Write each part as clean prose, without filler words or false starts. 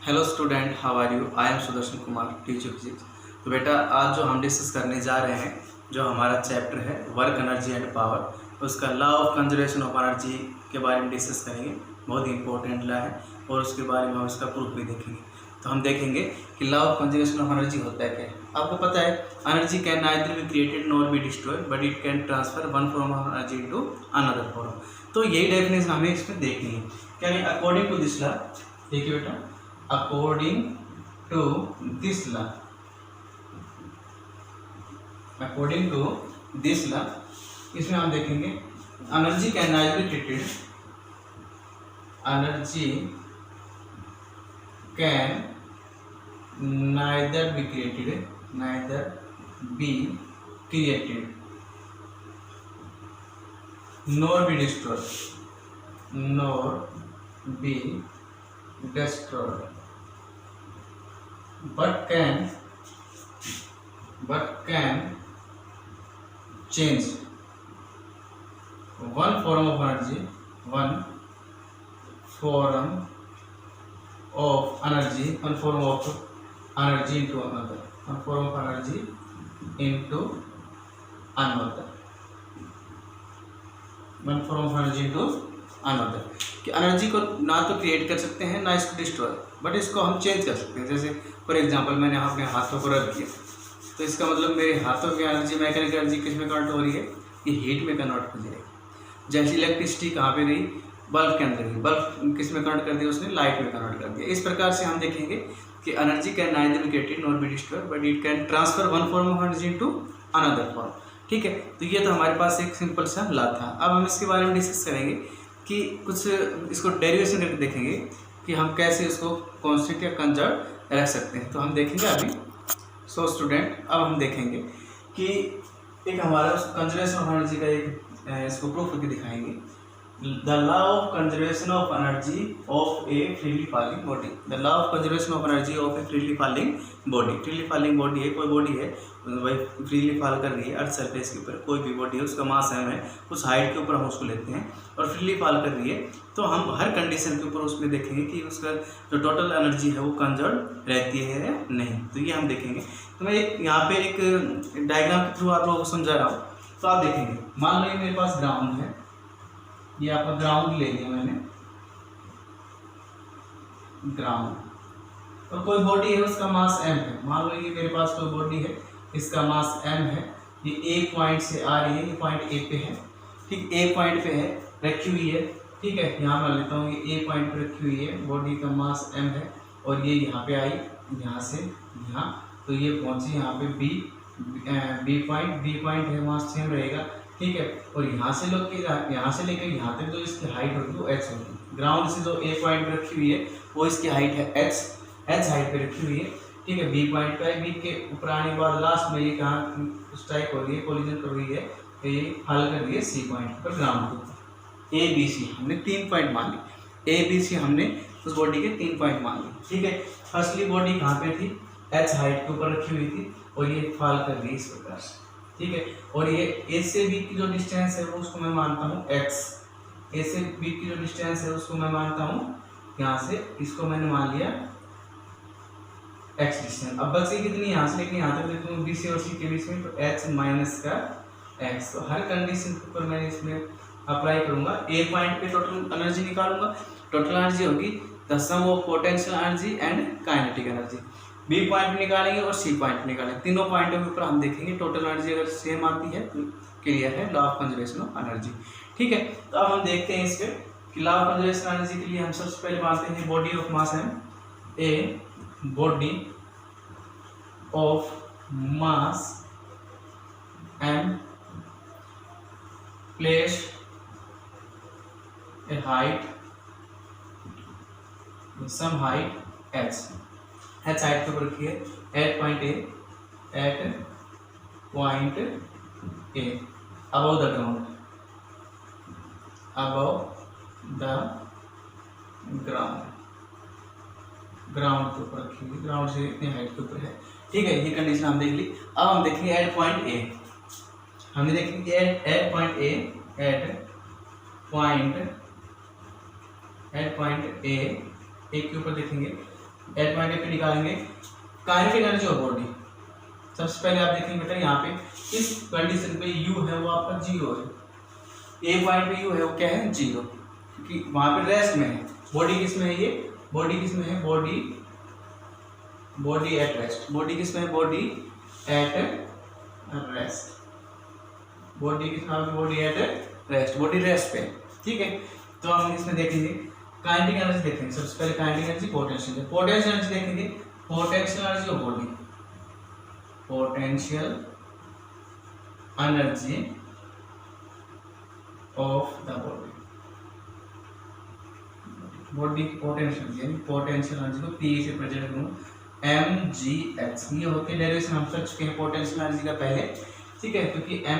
Hello student, how are you? I am Sudarshan Kumar, teacher physics. तो बेटा, आज जो हम डिस्कस करने जा रहे हैं, जो हमारा चैप्टर है वर्क एनर्जी एंड पावर, उसका law of conservation of energy के बारे में डिस्कस करेंगे। बहुत ही इंपॉर्टेंट लॉ है और उसके बारे में हम उसका प्रूफ भी देखेंगे। तो हम देखेंगे कि law of conservation of energy होता है क्या है। आपको पता है, energy can neither be created nor be destroyed but it can transfer one form of energy to another form. तो यही डेफिनेशन हमें इसमें देखनी है। क्या नहीं, अकॉर्डिंग टू दिस लॉ, देखिए बेटा, according to this law, according to this law, इसमें हम देखेंगे energy can neither be created, energy can neither be created, neither be created nor be destroyed, nor be destroyed, but can change one form of energy, one form of energy into another, one form of energy into another, one form of energy into another. कि energy को ना तो create कर सकते हैं ना इसको destroy, but इसको हम चेंज कर सकते हैं। जैसे फॉर एग्जांपल, मैंने अपने हाथों को रब किया, तो इसका मतलब मेरे हाथों की एनर्जी, मैकेनिकल एनर्जी किस में कन्वर्ट हो रही है? ये हीट में कन्वर्ट हो जाएगी। जैसे इलेक्ट्रिसिटी कहाँ पे गई? बल्ब के अंदर गई। बल्ब किस में कन्वर्ट कर दिया उसने? लाइट में कन्वर्ट कर दिया। इस प्रकार से हम देखेंगे कि energy can neither be created nor be destroyed but it can transfer one form of energy into another form. ठीक है, तो ये तो हमारे पास एक सिंपल सा लॉ था। अब हम इसके बारे में डिस्कस करेंगे कि कुछ इसको डेरिवेशन करके देखेंगे कि हम कैसे इसको कांस्टेंट या कंजर्व रख सकते हैं। तो हम देखेंगे अभी। सो स्टूडेंट, अब हम देखेंगे कि एक हमारा कंजर्वेशन ऑफ एनर्जी का एक इसको प्रूफ करके दिखाएंगे। The law of conservation of energy of A freely falling body, the law of conservation of energy of A freely falling body. Freely falling body है, कोई बॉडी है भाई फ्रीली फॉल कर रही है अर्थ सरफेस के ऊपर, कोई भी बॉडी है, उसका मास m है, उस हाइट के ऊपर हम उसको लेते हैं और फ्रीली फॉल कर रही है, तो हम हर कंडीशन के ऊपर उसमें देखेंगे कि उसका जो टोटल एनर्जी है वो कंजर्व रहती है या नहीं। तो ये हम देखेंगे। तो मैं एक यहाँ पे एक डायग्राम के थ्रू आप लोगों को समझा रहा हूँ। तो आप देखेंगे, मान लो ये मेरे पास ग्राउंड है, ये आपका ग्राउंड ले लिया मैंने, ग्राउंड, और कोई बॉडी है उसका मास m है। मान लो ये मेरे पास कोई बॉडी है, इसका मास m है, ये एक पॉइंट से आ रही है, ये पॉइंट ए पे है, ठीक, एक पॉइंट पे है, रखी हुई है, ठीक है। यहाँ मैं लेता हूँ, ये एक पॉइंट पे रखी हुई है, बॉडी का मास m है, और ये यहाँ पे आई, यहाँ से यहाँ, तो ये पहुँची यहाँ पे बी पॉइंट है, मास सेम रहेगा, ठीक है। और यहाँ से लेकर यहाँ तक जो इसकी हाइट होगी वो h होगी। ग्राउंड से जो ए पॉइंट पे रखी हुई है वो इसकी हाइट है h हाइट पे रखी हुई है, ठीक है। बी पॉइंट पे, बी के ऊपर आने के बाद लास्ट में ये कहाँ स्ट्राइक हो रही है, कोलिजन कर रही है, तो ये फॉल कर रही है सी पॉइंट पर, ग्राउंड के ऊपर। ए बी सी हमने 3 पॉइंट मान ली, ए बी सी हमने उस बॉडी के 3 पॉइंट मान ली, ठीक है। फर्स्टली बॉडी कहाँ पे थी? h हाइट के ऊपर रखी हुई थी और ये फॉल कर रही है इस प्रकार से, ठीक है। और ये ए से बी की जो डिस्टेंस है वो उसको मैं मानता हूँ x, ए से बी की जो डिस्टेंस है उसको मैं मानता हूँ यहाँ से, इसको मैंने मान लिया x डिस्टेंस। अब बची कितनी यहाँ से लेकिन यहाँ तक देखते हैं बी से और सी के बीच में, तो h माइनस का x। तो हर कंडीशन के ऊपर मैं इसमें अप्लाई करूँगा। ए पॉइंट पे टोटल एनर्जी निकालूंगा, टोटल एनर्जी होगी the sum of potential energy and kinetic energy. B point निकालेंगे और सी पॉइंट निकालेंगे, तीनों पॉइंटों के ऊपर हम देखेंगे टोटल एनर्जी अगर सेम आती है तो क्लियर है law of conservation of energy, ठीक है। तो अब हम देखते हैं इस पे कि लॉ ऑफ कंजर्वेशन एनर्जी के लिए हम सबसे पहले मानते हैं body of mass m, a body of mass m place a height, some height h height के ऊपर रखिए at point A above the ground, ground के ऊपर रखिए, ग्राउंड से इतनी हाइट के ऊपर है, ठीक है। ये कंडीशन हम देख ली। अब हम देखेंगे एट पॉइंट ए, हमने देखेंगे at point A, at point A के ऊपर देखेंगे एट पॉइंट ए पे निकालेंगे काइनेटिक एनर्जी ऑफ बॉडी। सबसे पहले आप देखेंगे बेटा यहाँ पे इस कंडीशन पे यू है वो आपका जीरो है, ए पॉइंट पे यू है वो क्या है जीरो, क्योंकि वहां पे रेस्ट में है। बॉडी किस में है, ये बॉडी किस में है, बॉडी एट रेस्ट। बॉडी किस में है, बॉडी एट रेस्ट। बॉडी किस में, body at rest, body rest पे, ठीक है। तो हम इसमें देखेंगे काइनेटिक एनर्जी देखेंगे। सबसे पहले काइनेटिक एनर्जी, पोटेंशियल एनर्जी देखेंगे। Potential energy of body, potential energy of the body, body की पोटेंशियल यानी पोटेंशियल एनर्जी को पी से प्रेजेंट करूँ mgh। ये होती है डेरिवेशन हम कर चुके हैं पोटेंशियल एनर्जी का पहले, ठीक है, क्योंकि m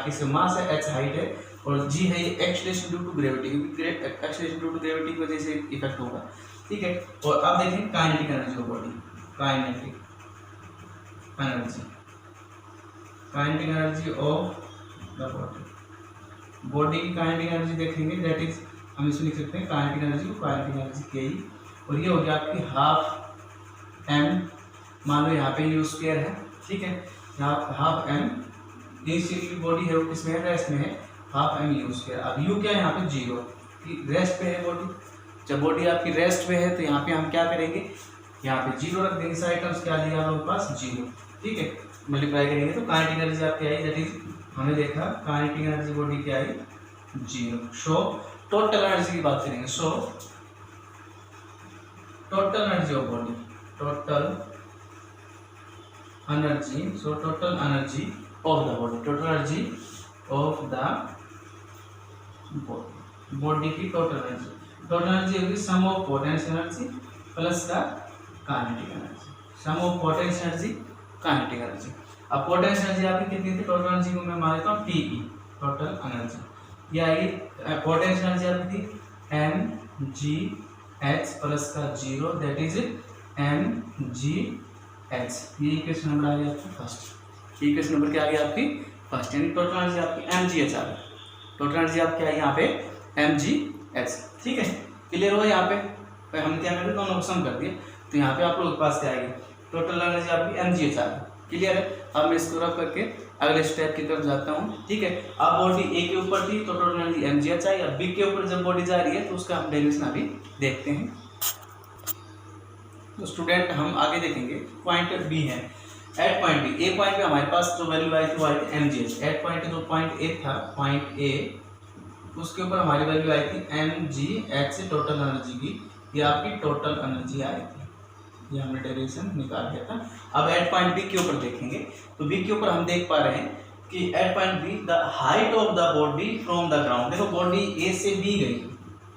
इसका मास है, h हाइट है और g है ये एक्सेलरेशन ड्यू टू ग्रेविटी, क्योंकि एक्सेलरेशन ड्यू टू ग्रेविटी की वजह से इफेक्ट होगा, ठीक है। और अब देखें kinetic energy of body, kinetic energy of the body. Body की काइनेटिक एनर्जी देखेंगे, दैट इज हम इसमें लिख सकते हैं काइनेटिक एनर्जी को, काइनेटिक एनर्जी के ही, और ये हो गया आपकी हाफ m, मान लो यहाँ पे यू स्क्वायर है, ठीक है, यहाँ हाफ m, इनिशियली बॉडी है वो किसमें है, रेस्ट में है, हाफ m यू स्क्वायर। अब यू क्या है यहाँ पे जीरो, रेस्ट पे है बॉडी। जब बॉडी आपकी रेस्ट पे है तो यहाँ पे हम क्या करेंगे, यहाँ पे जीरो रख देंगे, साइड टर्म्स क्या दिया हमारे पास जीरो, ठीक है, मल्टीप्लाई करेंगे तो काइनेटिक एनर्जी आपकी आई, दैट इज हमने देखा काइनेटिक एनर्जी बॉडी क्या आई जीरो। सो टोटल एनर्जी की बात करेंगे, so total energy of body, total energy, so total energy of the body, total energy of the body की टोटल एनर्जी होगी sum of potential energy plus का kinetic energy, sum of potential energy kinetic energy. अब potential energy आपकी कितनी थी, total energy को मैं मान लेता हूँ टीई, टोटल एनर्जी, ये आएगी पोटेंशियल एनर्जी आपकी थी mgh प्लस का जीरो, दैट इज mgh। ये इक्वेशन नंबर आ गया आपकी फर्स्ट, इक्वेशन नंबर क्या आ गया आपकी फर्स्ट, यानी टोटल एनर्जी आपकी mgh आ गई, टोटल एनर्जी आपकी आई यहाँ पे mgh, ठीक है, क्लियर हो। यहाँ पे हम क्या करें, दोनों को सम कर दिए, तो यहाँ पे आप लोगों के पास क्या आएगी, टोटल एनर्जी आपकी mgh आ गई, क्लियर है। अब मैं इसको रख करके अगले स्टेप की तरफ जाता हूँ, ठीक है। अब बॉडी ए के ऊपर थी तो टोटल एनर्जी mgh आई, अब बी के ऊपर जब बॉडी जा रही है तो उसका हम डेरिवेशन अभी देखते हैं। तो स्टूडेंट हम आगे देखेंगे पॉइंट बी है, एट पॉइंट बी, ए पॉइंट पे हमारे पास जो वैल्यू आई थी वो आई थी mgh, एट पॉइंट जो पॉइंट ए था, पॉइंट ए, उसके ऊपर हमारी वैल्यू आई थी mgh से टोटल एनर्जी की, ये आपकी टोटल एनर्जी आई थी, ये हमने डेरिवेशन निकाल दिया था। अब एट पॉइंट बी के ऊपर देखेंगे, तो बी के ऊपर हम देख पा रहे हैं कि at point B the height of the body from the ground, देखो बॉडी ए से बी गई,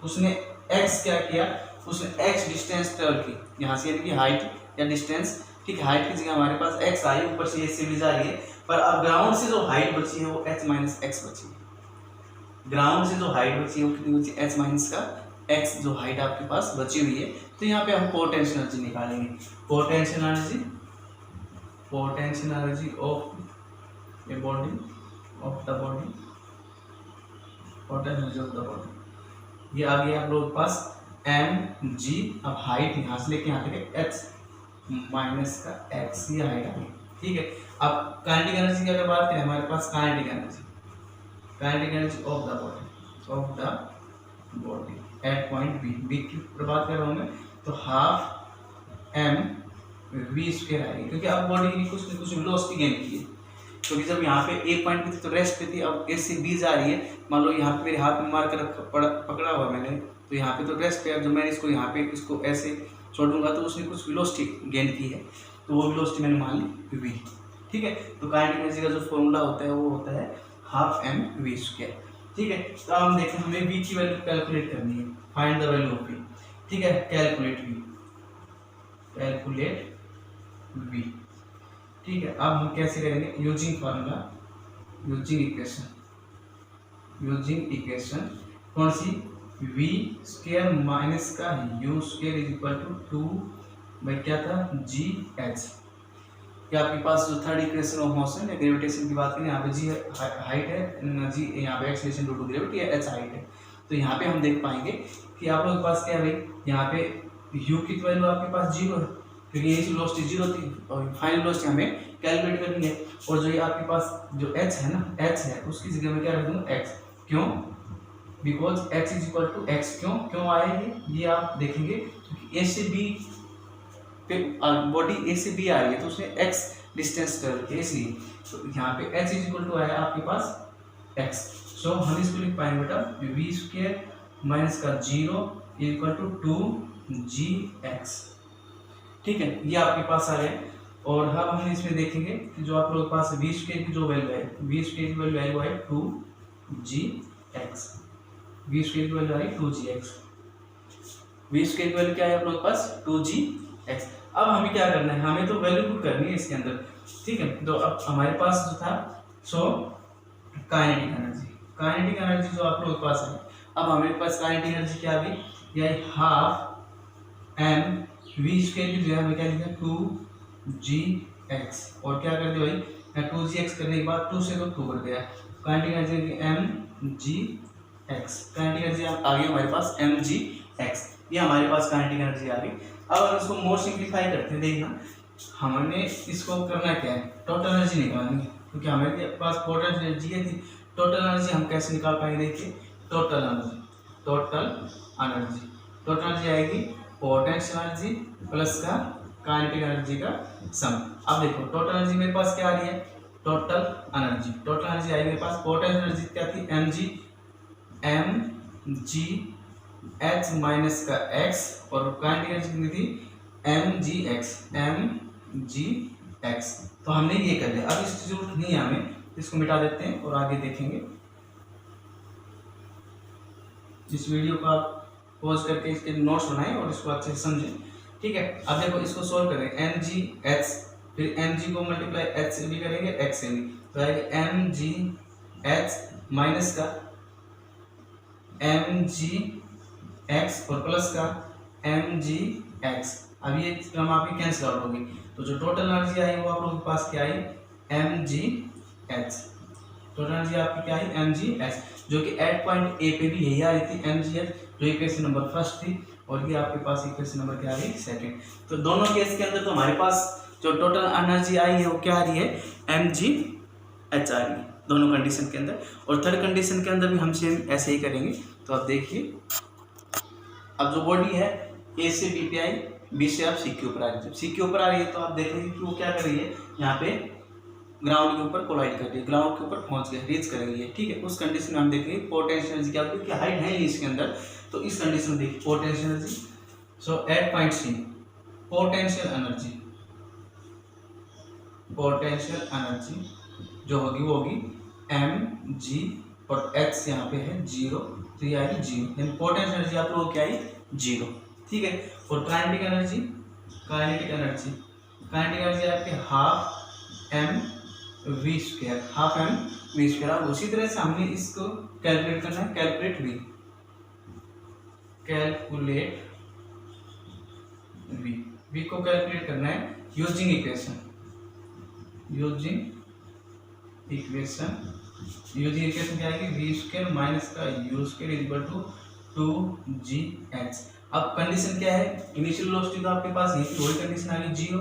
उसने एक्स क्या किया, उसने एक्स डिस्टेंस ट्रेवल की यहाँ से, यानी कि हाइट या डिस्टेंस, ठीक है, हाइट की जगह हमारे पास एक्स आई, ऊपर से ए से बी जा रही है, पर अब ग्राउंड से जो हाइट बची है वो h माइनस एक्स बची है, ग्राउंड से जो हाइट बची है वो कितनी बची, h माइनस का x जो हाइट आपके पास बची हुई है। तो यहाँ पे हम पोटेंशियल एनर्जी निकालेंगे, potential energy of A body, of the body, potential energy of the body, ये आ गया आप लोगों के पास mg। अब हाइट यहाँ से लेके यहाँ तक h माइनस का x, ये हाइट आ गई, ठीक है। अब काइनेटिक एनर्जी की अगर बात करें, हमारे पास kinetic energy of the body at point B, B की बात कर रहा हूँ मैं, तो हाफ m v स्क्वायर आएगी, क्योंकि अब बॉडी ने कुछ न कुछ वेलोसिटी गेन की है, क्योंकि जब यहाँ पे ए पॉइंट पे थी तो रेस्ट पे थी, अब ए से बी जा रही है, मान लो यहाँ पे मेरे हाथ में मार कर पकड़ा हुआ मैंने, तो यहाँ पे तो रेस्ट पे, अब जब मैंने इसको यहाँ पे इसको ऐसे छोड़ूंगा तो उसने कुछ वेलोसिटी गेन की है, तो वो वेलोसिटी मैंने मान ली v, ठीक है। तो काइनेटिक एनर्जी का जो फॉर्मूला होता है वो होता है हाफ m v स्क्वायर, ठीक है। तो हम देखें हमें v की वैल्यू कैलकुलेट करनी है, find the value of v, ठीक है, कैलकुलेट v, ठीक है। अब हम कैसे करेंगे, यूजिंग फार्मूला, यूजिंग इक्वेशन कौन सी, v स्क्वायर माइनस का u square is equal to 2 by क्या था gh। ये आपके पास जो थर्ड इक्वेशन ऑफ मोशन या ग्रेविटेशन की बात करें, यहाँ पे g हाइट है, g यहाँ पे एक्सेलरेशन ड्यू टू ग्रेविटी है, h हाइट है। तो यहाँ पे हम देख पाएंगे कि आप लोगों के पास क्या है भाई, यहाँ पे यू की वैल्यू आपके पास 0 है क्योंकि ये वेलोसिटी 0 थी और फाइनल वेलोसिटी हमें कैलकुलेट करनी है। और जो ये आपके पास जो h है ना, h है उसकी जगह में क्या रख दूंगा x। क्यों? Because h is equal to x। क्यों आया ये आप देखेंगे क्योंकि a से b पे बॉडी a से b आ रही है तो उसने x डिस्टेंस कवर किया इसलिए। तो यहाँ पे h इज इक्वल टू आया आपके पास x। सो हम इसको लिख पाएंगे बेटा वी स्क्वायर माइनस का 0 इक्वल टू 2gx। ठीक है, ये आपके पास आ गया। और अब हम इसमें देखेंगे कि जो आप लोगों के पास वी स्क्वायर की जो वैल्यू है, वी स्क्वायर की वैल्यू है 2gx। वी स्क्वायर की वैल्यू है 2gx। वी स्क्वायर की वैल्यू क्या है आप लोगों के पास 2gx। अब हमें क्या करना है, हमें तो वैल्यू पुट करनी है इसके अंदर। ठीक है, तो अब हमारे पास जो था सो काइनेटिक एनर्जी जो आप लोगों के पास है, अब हमारे पास काइनेटिक एनर्जी क्या आ गई, यही हाफ एम वी स्क्वायर की जगह हमें क्या लिखा 2gx। और क्या कर दिया भाई 2gx करने के बाद 2 से तो 2 कर दिया, kinetic energy mgx। Kinetic energy आ गई हमारे पास mgx। ये हमारे पास काइनेटिक एनर्जी आ गई। अब हम इसको मोर सिंप्लीफाई करते हैं, देखना हमने इसको करना क्या है, टोटल एनर्जी निकालनी है क्योंकि हमारे पास पोटेंशियल एनर्जी है थी। टोटल एनर्जी हम कैसे निकाल पाएंगे, देखिए टोटल एनर्जी आएगी पोटेंशियल एनर्जी प्लस का काइनेटिक एनर्जी का सम। अब देखो टोटल एनर्जी मेरे पास क्या आ रही है, टोटल एनर्जी आई मेरे पास। पोटेंशियल एनर्जी क्या थी mgh माइनस का x और काइनेटिक एनर्जी कितनी थी mgx। तो हमने ये कर लिया। अब इसकी जरूरत नहीं है हमें, इसको मिटा देते हैं और आगे देखेंगे। इस वीडियो को आप पॉज करके इसके नोट्स बनाएं और इसको अच्छे से समझें। ठीक है, अब देखो इसको सोल्व करें mgh, फिर mg को मल्टीप्लाई h से भी करेंगे x से भी, तो आएगा mgh माइनस का mgx और प्लस का mgx। अब ये टर्म आपकी कैंसिल आउट होगी, तो जो टोटल एनर्जी आई वो आप लोगों के पास क्या आई mgh। टोटल एनर्जी आपकी क्या आई mgh, जो कि एट पॉइंट ए पे भी यही आ रही थी mgh, जो इक्वेशन नंबर फर्स्ट थी, और ये आपके पास इक्वेशन नंबर क्या आ रही सेकंड। तो दोनों केस के अंदर तो हमारे पास जो टोटल एनर्जी आई है वो क्या आ रही है mgh आ रही है दोनों कंडीशन के अंदर। और थर्ड कंडीशन के अंदर भी हम सेम ऐसे ही करेंगे। तो आप देखिए अब जो बॉडी है ए से बी पे आई, बी से आप सी के ऊपर आ रही है। जब सी के ऊपर आ रही है तो आप देखेंगे कि वो क्या कर रही है, यहाँ पे ग्राउंड के ऊपर कोलाइड कर रही है, ग्राउंड के ऊपर पहुंच गए, रीच करेंगे ये। ठीक है, उस कंडीशन में हम देखेंगे पोटेंशियल एनर्जी क्या, क्योंकि हाइट है ही इसके अंदर, तो इस कंडीशन में देखिए potential energy. So at point C potential energy जो होगी वो होगी mg और h यहाँ पे है 0, तो ये आएगी 0, यानी पोटेंशियल एनर्जी आप लोगों को क्या आई 0। ठीक है, और काइनेटिक एनर्जी आपके हाफ एम वी स्क्वायर। अब उसी तरह से हमने इसको कैलकुलेट करना है, कैलकुलेट वी को कैलकुलेट करना है यूजिंग इक्वेशन क्या आएगी वी स्क्वायर माइनस का U square equal to 2gh। अब कंडीशन क्या है, इनिशियल वेलोसिटी तो आपके पास यही थी, वही कंडीशन आ गई 0।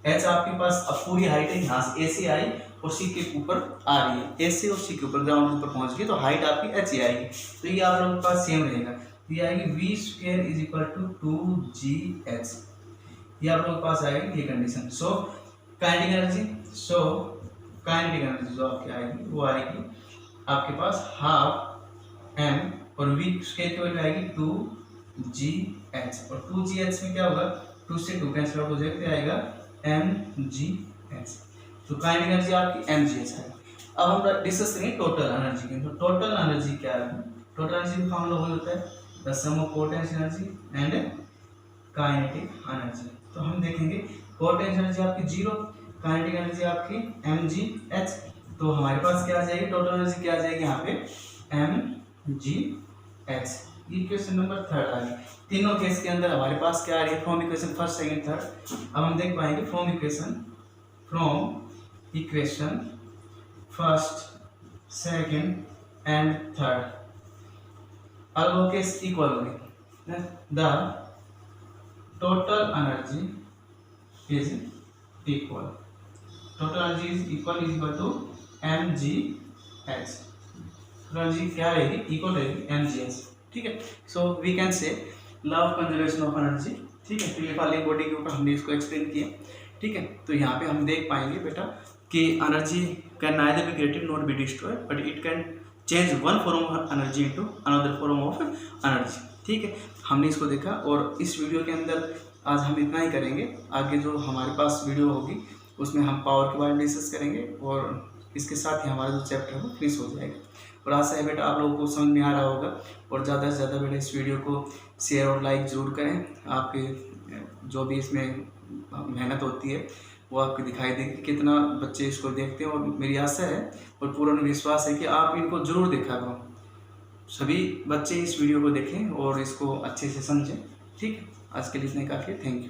h आपके पास अब पूरी हाइट है यहाँ से a से आई और c के ऊपर आ रही है, a से और c के ऊपर ग्राउंड के ऊपर पहुंच गई, तो हाइट आपकी h ही आएगी। तो ये आप लोगों के पास सेम रहेगा, ये आएगी V square is equal to 2gh। ये आप लोगों के पास आएगी ये कंडीशन। सो काइनेटिक एनर्जी जो आपकी आएगी वो आएगी आपके पास हाफ m और वी स्क्वायर की वैल्यू आएगी 2gh, और 2gh में क्या होगा 2 से 2 कैंसिल आउट हो जाएगा, तो आएगा mgh। तो काइनेटिक एनर्जी आपकी mgh है। अब हम डिस्कस करेंगे टोटल एनर्जी की। तो टोटल एनर्जी क्या है, टोटल एनर्जी का फॉर्मूला वही होता है the sum of potential energy and kinetic energy. तो हम देखेंगे पोटेंशियल एनर्जी आपकी 0, काइनेटिक एनर्जी आपकी mgh, तो हमारे पास क्या आ जाएगी टोटल एनर्जी क्या आ जाएगी यहाँ पे mgh। इक्वेशन नंबर थर्ड आ गई। तीनों केस के अंदर हमारे पास क्या आ रही है from equation first second third. अब हम देख पाएंगे from equation first second and third. अब वो केस इक्वल हो गए, the total energy is equal, total energy is equal to mgh, energy क्या रहेगी, इक्वल रहेगी mgh। ठीक है, so we can say law of conservation of energy. ठीक है, फिलिप हार्टली बॉडी के ऊपर हमने इसको एक्सप्लेन किया। ठीक है, तो यहाँ पे हम देख पाएंगे बेटा कि energy can neither be created not be destroyed but it can change one form of energy into another form of energy. ठीक है, हमने इसको देखा और इस वीडियो के अंदर आज हम इतना ही करेंगे। आगे जो हमारे पास वीडियो होगी उसमें हम पावर के बारे में डिस्कस करेंगे और इसके साथ ही हमारा जो चैप्टर है वो फिनिश हो जाएगा। और आशा है बेटा आप लोगों को समझ में आ रहा होगा और ज़्यादा से ज़्यादा बेटा इस वीडियो को शेयर और लाइक ज़रूर करें। आपके जो भी इसमें मेहनत होती है वो आपको दिखाई देगी, कितना बच्चे इसको देखते हैं। और मेरी आशा है और पूर्ण विश्वास है कि आप इनको ज़रूर देखा करो, सभी बच्चे इस वीडियो को देखें और इसको अच्छे से समझें। ठीक है, आज के लिए इतने काफ़ी है। Thank you.